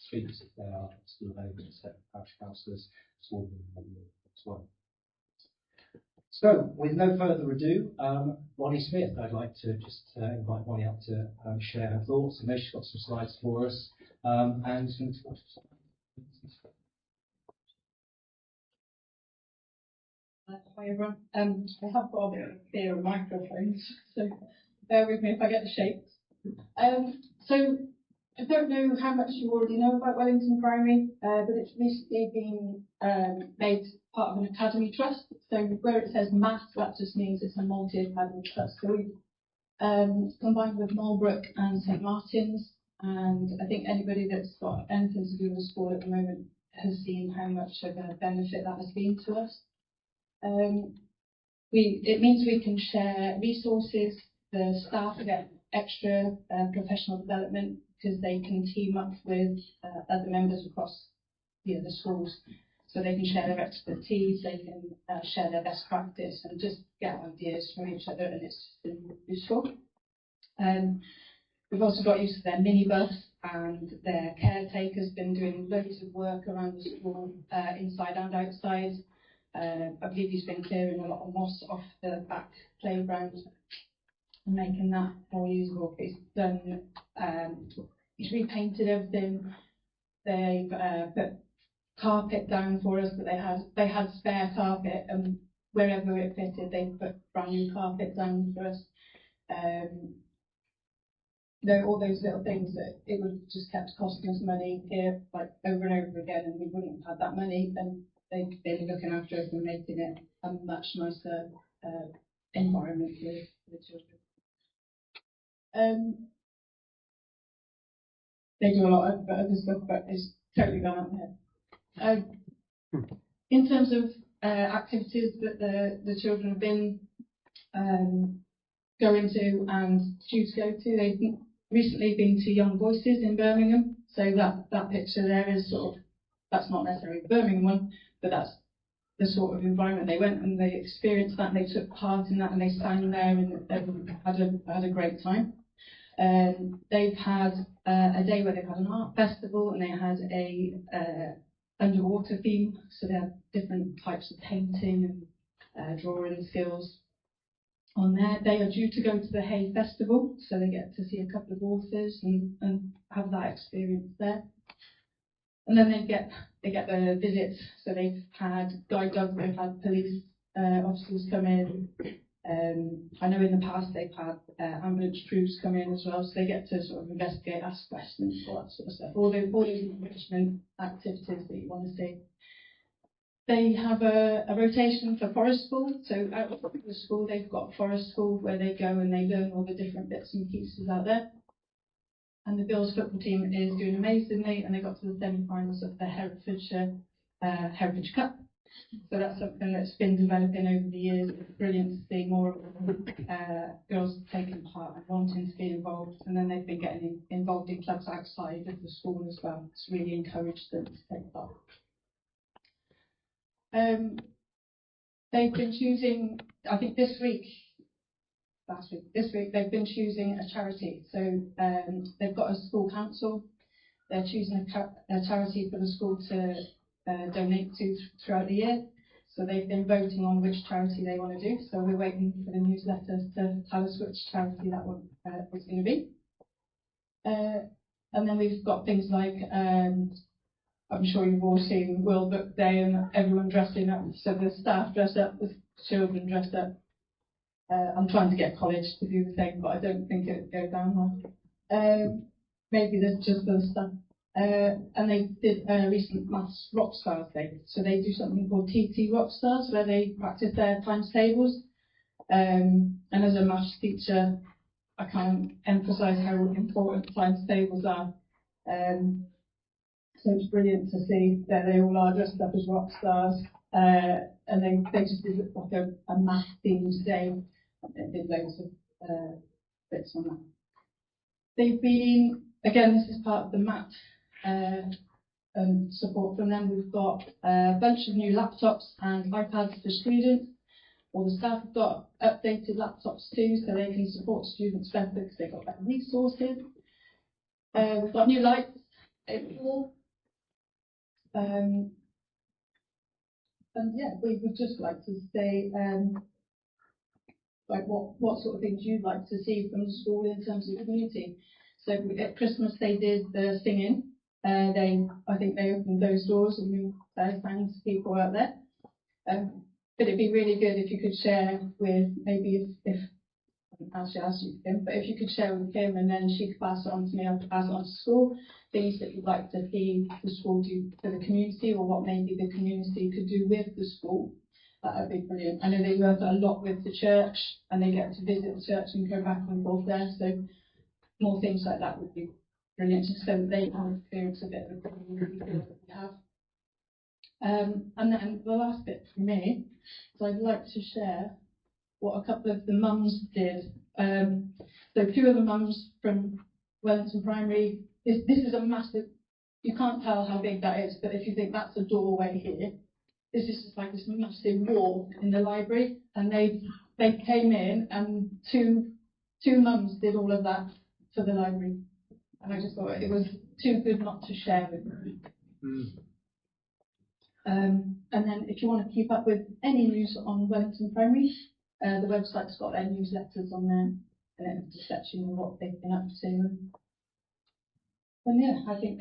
streets if they are still available to set parish councillors sworn in as well. So, with no further ado, Bonnie Smith, I'd like to just invite Bonnie up to share her thoughts. I know she's got some slides for us, and it's going to talk to Hi everyone. I have got a bit of fear of microphones, so bear with me if I get the shakes. So I don't know how much you already know about Wellington Primary, but it's recently been made part of an academy trust. So where it says MAT, that just means it's a multi-academy trust. So we've combined with Marlbrook and St Martin's, and I think anybody that's got anything to do with school at the moment has seen how much of a benefit that has been to us. It means we can share resources. The staff get extra professional development because they can team up with other members across the schools, so they can share their expertise, they can share their best practice and just get ideas from each other, and it's been useful. We've also got use of their minibus, and their caretakers been doing loads of work around the school, inside and outside. I believe he's been clearing a lot of moss off the back playground and making that more usable. He's done, he's repainted everything. They've put carpet down for us, but they had spare carpet, and wherever it fitted, they put brand new carpet down for us. All those little things that it would have just kept costing us money here, like over and over again, and we wouldn't have had that money. And they've been looking after us and making it a much nicer environment for the children. They do a lot of other stuff, but it's totally gone out there. In terms of activities that the children have been going to and due to go to, they've recently been to Young Voices in Birmingham. So that picture there is sort of, that's not necessarily the Birmingham one, but that's the sort of environment they went, and they experienced that, and they took part in that, and they sang there, and they had a great time. They've had a day where they've had an art festival, and they had a underwater theme, so they had different types of painting and drawing skills on there. They are due to go to the Hay Festival, so they get to see a couple of authors and have that experience there. And then they get the visits, so they've had guide dogs, they've had police officers come in. I know in the past they've had ambulance crews come in as well, so they get to sort of investigate, ask questions, all that sort of stuff. All those enrichment activities that you want to see. They have a rotation for forest school, so out of the school they've got forest school where they go and they learn all the different bits and pieces out there. And the girls' football team is doing amazingly, and they got to the semi-finals of the Herefordshire Heritage Cup. So that's something that's been developing over the years. It's brilliant to see more girls taking part and wanting to be involved. And then they've been getting involved in clubs outside of the school as well. It's really encouraged them to take part. They've been choosing, I think this week they've been choosing a charity. So they've got a school council. They're choosing a charity for the school to donate to throughout the year. So they've been voting on which charity they want to do. So we're waiting for the newsletter to tell us which charity that one is going to be. And then we've got things like, I'm sure you've all seen World Book Day and everyone dressing up. So the staff dress up, the children dress up. I'm trying to get college to do the same, but I don't think it would go down well. Maybe there's just for the staff. And they did a recent Maths Rockstars Day. So they do something called TT Rockstars, where they practice their times tables. And as a maths teacher, I can't emphasise how important times tables are. So it's brilliant to see that they all are dressed up as rock stars. And they just did like a math themed day. They did loads of bits on that. They've been, again, this is part of the MAT support from them. We've got a bunch of new laptops and iPads for students. All the staff have got updated laptops too, so they can support students better because they've got better resources. We've got new lights. And yeah, we would just like to say, like what sort of things you'd like to see from the school in terms of community. So at Christmas they did the singing. I think they opened those doors and we sang to people out there. But it'd be really good if you could share with maybe if actually ask you him, but if you could share with him and then she could pass it on to me, I could pass it on to school, things that you'd like to see the school do for the community or what maybe the community could do with the school. That would be brilliant. I know they work a lot with the church and they get to visit the church and go back and forth there, so more things like that would be brilliant, just so that they can experience a bit of the community that we have. And then the last bit for me is I'd like to share what a couple of the mums did. So two of the mums from Wellington Primary, this is a massive, you can't tell how big that is, but if you think that's a doorway here, this is just like this massive wall in the library, and they came in and two mums did all of that for the library. And I just thought it was too good not to share with them. And then if you want to keep up with any news on Wellington Primary, the website's got their newsletters on there, and it just lets you know what they've been up to. And yeah, I think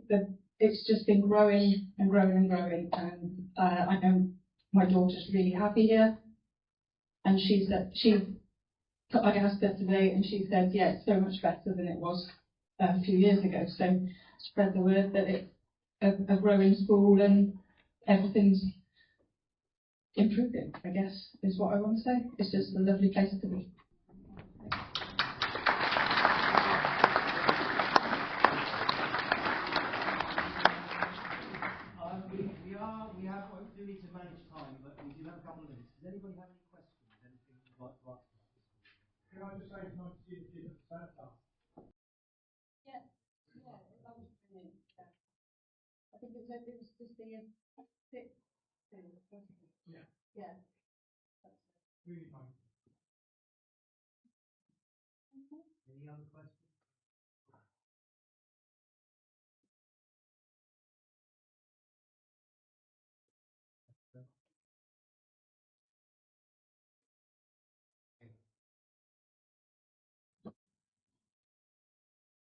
that it's just been growing and growing and growing. And I know my daughter's really happy here, and I asked her today, and she said, yeah, it's so much better than it was a few years ago. So spread the word that it's a growing school and everything's improving, I guess, is what I want to say. It's just a lovely place to be. We do need to manage time, but we do have a couple of minutes. Does anybody have any questions? Anything you'd like to ask? Can I just say it's nice to see the kids at the same time? Yeah, that was brilliant. Yeah. I think it was just the sixth thing, wasn't it? Yeah. Yeah. Really nice. Any other questions?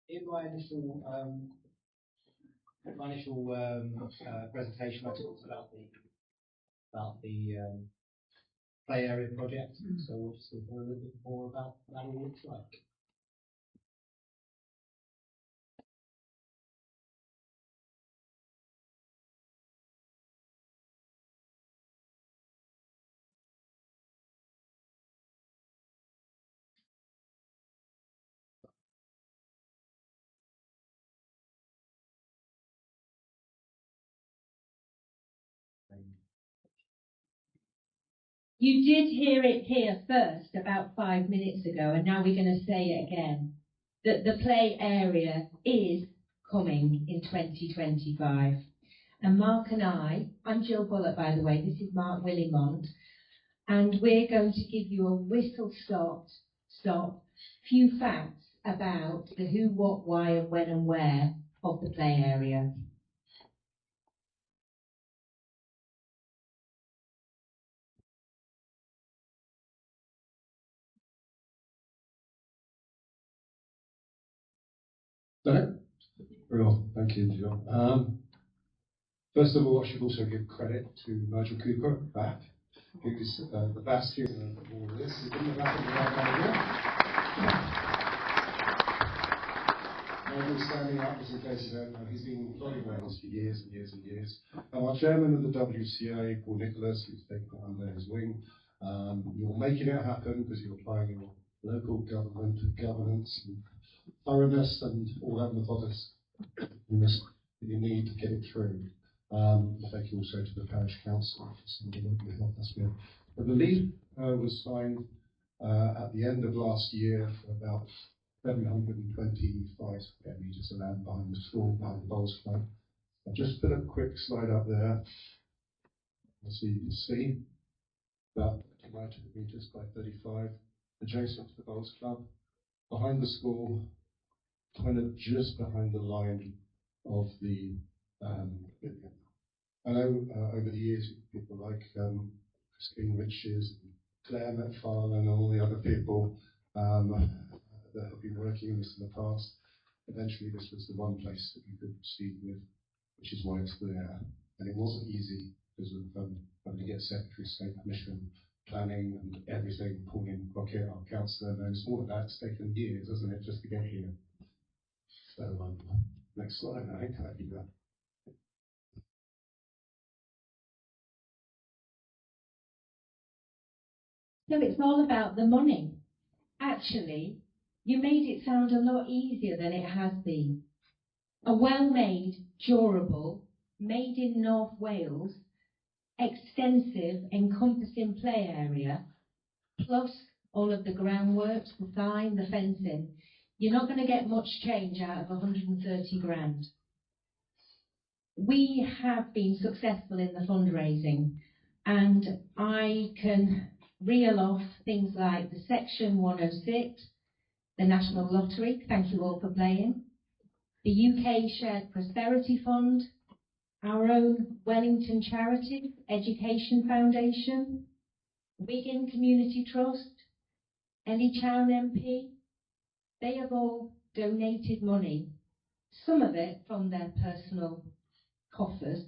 In my initial presentation, I talked about the play area project. So we'll just hear a little bit more about what that looks like. You did hear it here first about 5 minutes ago, and now we're going to say it again, that the play area is coming in 2025. And Mark and I'm Jill Bullock, by the way, this is Mark Willimont, and we're going to give you a whistle-stop few facts about the who, what, why, and when and where of the play area. Very well, thank you, John. First of all, I should also give credit to Nigel Cooper back, who's the bastion of all this. He didn't have the right idea. Nigel's standing up, just in case you don't know, he's been employing Wales for years and years and years. And our chairman of the WCA, Paul Nicholas, who's taken it under his wing, you're making it happen because you're applying your local government governance and thoroughness and all that methodicness that you need to get it through. Thank you also to the parish council for some of the work you helped us with. But the lead was signed at the end of last year for about 725 square metres of land behind the school, behind the bowls club. I've just put a quick slide up there so you can see that 29 metres by 35, adjacent to the bowls club, behind the school, kind of just behind the line of the I know over the years, people like Christine Riches, Claire McFarlane, and all the other people that have been working in this in the past. Eventually, this was the one place that you could proceed with, which is why it's there. And it wasn't easy because of having to get Secretary of State permission, planning, and everything, pulling Rocket, our councillor knows all of that's taken years, hasn't it, just to get here. So, next slide, I think that'd be that. So it's all about the money. Actually, you made it sound a lot easier than it has been. A well-made, durable, made in North Wales, extensive, encompassing play area, plus all of the groundworks, the sign, the fencing. You're not going to get much change out of 130 grand. We have been successful in the fundraising, and I can reel off things like the Section 106, the National Lottery, thank you all for playing, the UK Shared Prosperity Fund, our own Wellington Charity Education Foundation, Wigan Community Trust, Ellie Chown MP. They have all donated money, some of it from their personal coffers.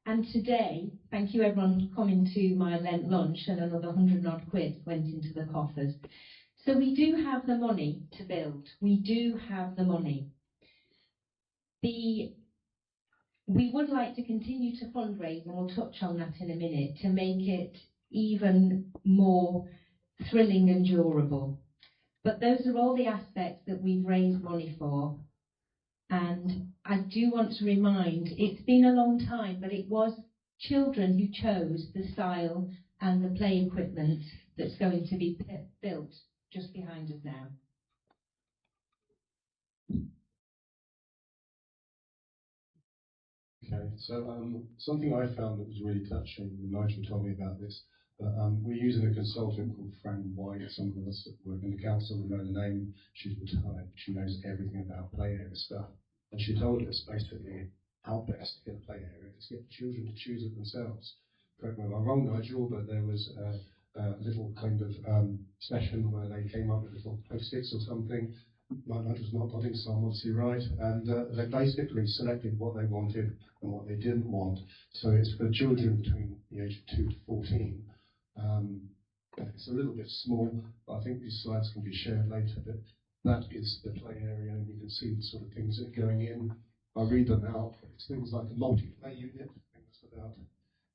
And today, thank you everyone for coming to my Lent lunch, and another 100 odd quid went into the coffers. So we do have the money to build. We do have the money. We would like to continue to fundraise, and we'll touch on that in a minute, to make it even more thrilling and durable. But those are all the aspects that we've raised money for. And I do want to remind, it's been a long time, but it was children who chose the style and the play equipment that's going to be built just behind us now. Okay, so something I found that was really touching, and Nigel told me about this, we're using a consultant called Fran White. Some of us that work in the council will know the name. She's retired. She knows everything about play area stuff. And she told us basically how best to get a play area is get children to choose it themselves. Correct me if I'm wrong, Nigel, but there was a little kind of session where they came up with little post-its or something. Nigel's not nodding, so I'm obviously right. And they basically selected what they wanted and what they didn't want. So it's for children between the age of 2 to 14. It's a little bit small, but I think these slides can be shared later. But that is the play area, and you can see the sort of things that are going in. I'll read them out. It's things like a multi-play unit. I think that's about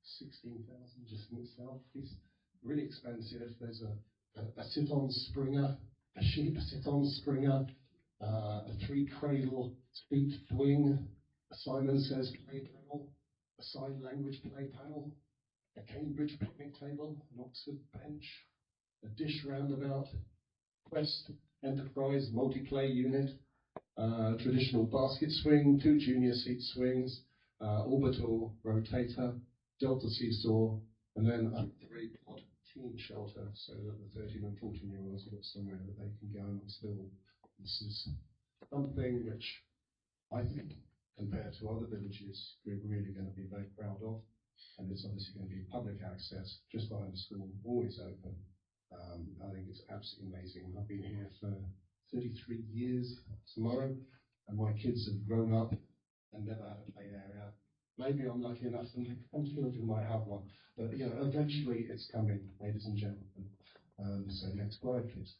16,000 just in itself. It's really expensive. There's a sit-on Springer, a sheep sit-on Springer, a 3-cradle speech swing, a Simon Says play panel, a sign language play panel, a Cambridge picnic table, an Oxford bench, a dish roundabout, Quest Enterprise multi-play unit, traditional basket swing, 2 junior seat swings, orbital rotator, Delta seesaw, and then a 3-pod teen shelter, so that the 13 and 14-year-olds have got somewhere that they can go and still. This is something which I think, compared to other villages, we're really going to be very proud of. And it's obviously going to be public access, just behind the school, always open. I think it's absolutely amazing. I've been here for 33 years tomorrow, and my kids have grown up and never had a play area. Maybe I'm lucky enough and my children might have one, but you know, eventually it's coming, ladies and gentlemen. So next slide, please.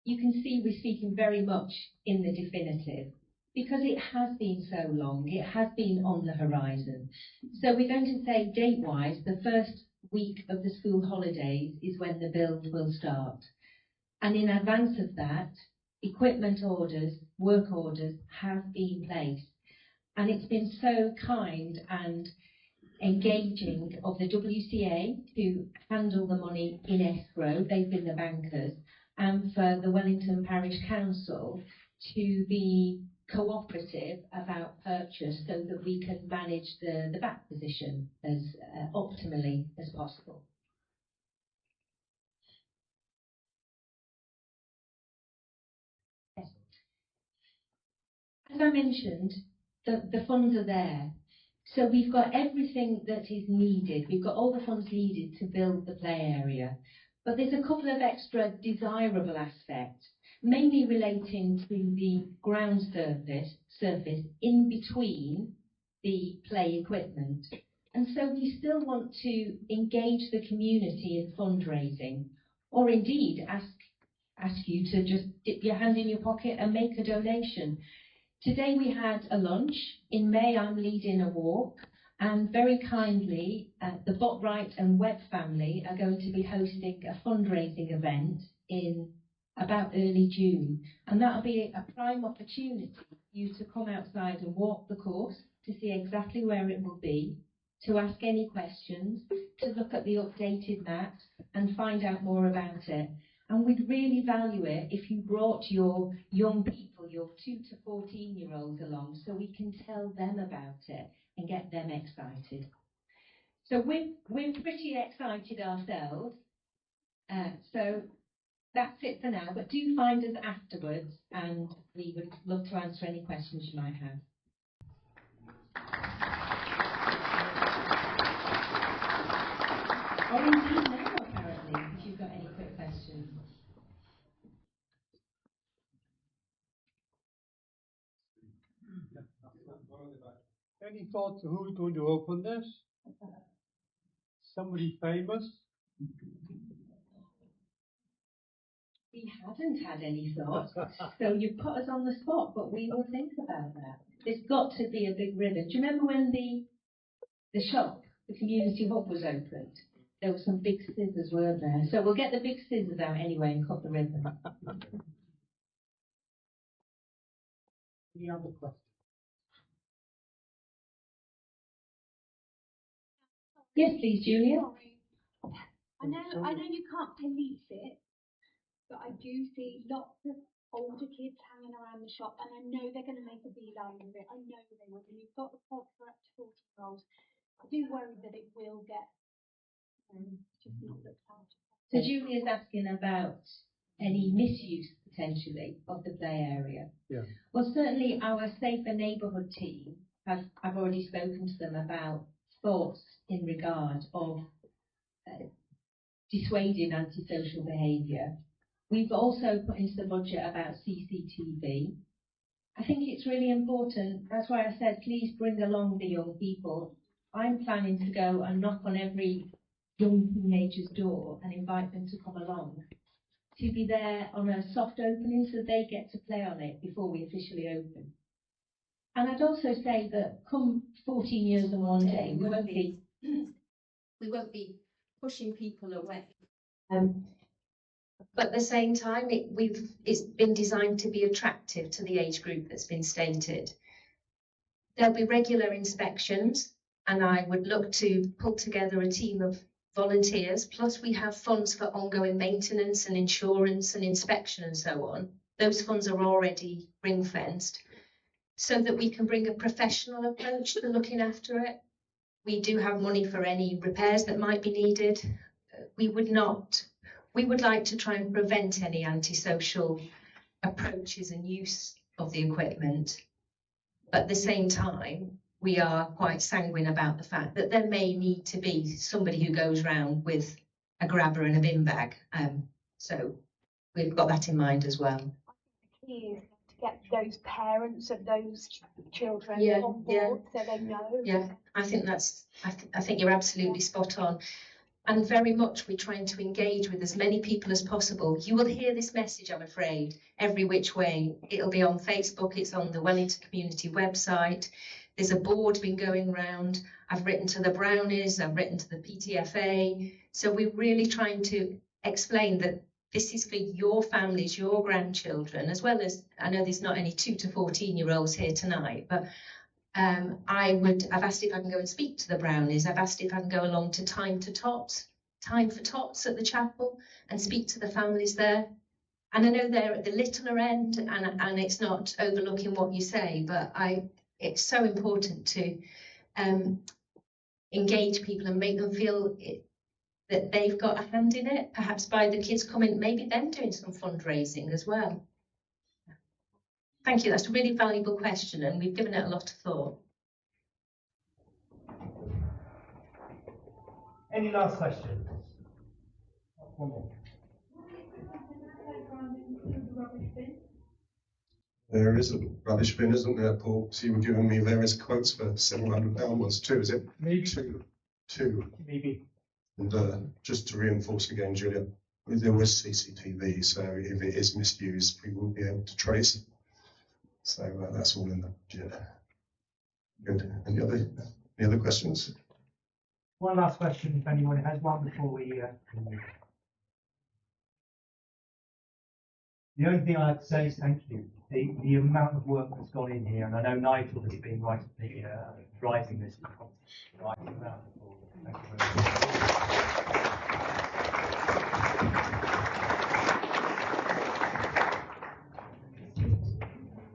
You can see we're speaking very much in the definitive, because it has been so long, it has been on the horizon. So we're going to say date-wise, the first week of the school holidays is when the build will start. And in advance of that, equipment orders, work orders have been placed. And it's been so kind and engaging of the WCA to handle the money in escrow, they've been the bankers, and for the Wellington Parish Council to be cooperative about purchase so that we can manage the back position as optimally as possible. Yes. As I mentioned, the funds are there. So we've got everything that is needed. We've got all the funds needed to build the play area. But there's a couple of extra desirable aspects, mainly relating to the ground surface in between the play equipment. And so we still want to engage the community in fundraising, or indeed ask you to just dip your hand in your pocket and make a donation. Today we had a lunch. In May I'm leading a walk, and very kindly the Botwright and Webb family are going to be hosting a fundraising event in about early June, and that'll be a prime opportunity for you to come outside and walk the course to see exactly where it will be, to ask any questions, to look at the updated maps and find out more about it. And we'd really value it if you brought your young people, your 2 to 14-year-olds along, so we can tell them about it and get them excited. So we're pretty excited ourselves. So that's it for now, but do find us afterwards and we would love to answer any questions you might have. Or indeed now, apparently, if you've got any quick questions. Any thoughts of who's going to open this? Somebody famous? We haven't had any thoughts, so you've put us on the spot, but we will think about that. There's got to be a big ribbon. Do you remember when the shop, the community hub was opened? There were some big scissors, weren't there? So we'll get the big scissors out anyway and cut the ribbon. Any other questions? Yes, please, Julia. Sorry. I know you can't police it, but I do see lots of older kids hanging around the shop, and I know they're going to make a beeline of it. I know they will. And you've got the pod for up to 40-year-olds. I do worry that it will get just not looked after. So Julia's asking about any misuse potentially of the play area. Yeah. Well, certainly our Safer Neighbourhood team I've already spoken to them about thoughts in regard of dissuading antisocial behaviour. We've also put into the budget about CCTV. I think it's really important, that's why I said please bring along the young people. I'm planning to go and knock on every young teenager's door and invite them to come along, to be there on a soft opening so they get to play on it before we officially open. And I'd also say that come 14 years and one day, we won't be pushing people away. But at the same time, it's been designed to be attractive to the age group that's been stated. There'll be regular inspections, and I would look to pull together a team of volunteers, plus we have funds for ongoing maintenance and insurance and inspection and so on. Those funds are already ring-fenced, so that we can bring a professional approach to looking after it. We do have money for any repairs that might be needed. We would like to try and prevent any antisocial approaches and use of the equipment. But at the same time, we are quite sanguine about the fact that there may need to be somebody who goes round with a grabber and a bin bag. So we've got that in mind as well. The key is to get those parents of those children on board so they know. Yeah, I think I think you're absolutely spot on. And very much we're trying to engage with as many people as possible. You will hear this message, I'm afraid, every which way. It'll be on Facebook, it's on the Wellington community website. There's a board been going round. I've written to the Brownies, I've written to the PTFA. So we're really trying to explain that this is for your families, your grandchildren, as well as, I know there's not any 2 to 14-year-olds here tonight, but I've asked if I can go and speak to the Brownies. I've asked if I can go along to Time for Tots at the chapel and speak to the families there. And I know they're at the littler end, and it's not overlooking what you say, but it's so important to engage people and make them feel that they've got a hand in it, perhaps by the kids coming, maybe them doing some fundraising as well. Thank Thank you. That's a really valuable question, and we've given it a lot of thought. Any last questions? One more. There is a rubbish bin, isn't there, Paul? So you were giving me various quotes for £700. Two, is it? Maybe. Two. Maybe. And just to reinforce again, Julia, there was CCTV, so if it is misused, we will be able to trace it. So that's all in the budget. Good. Any other questions? One last question, if anyone has one, before we move. The only thing I have to say is thank you. The amount of work that's gone in here, and I know Nigel has been driving this. Right, amount of work. Thank you very much.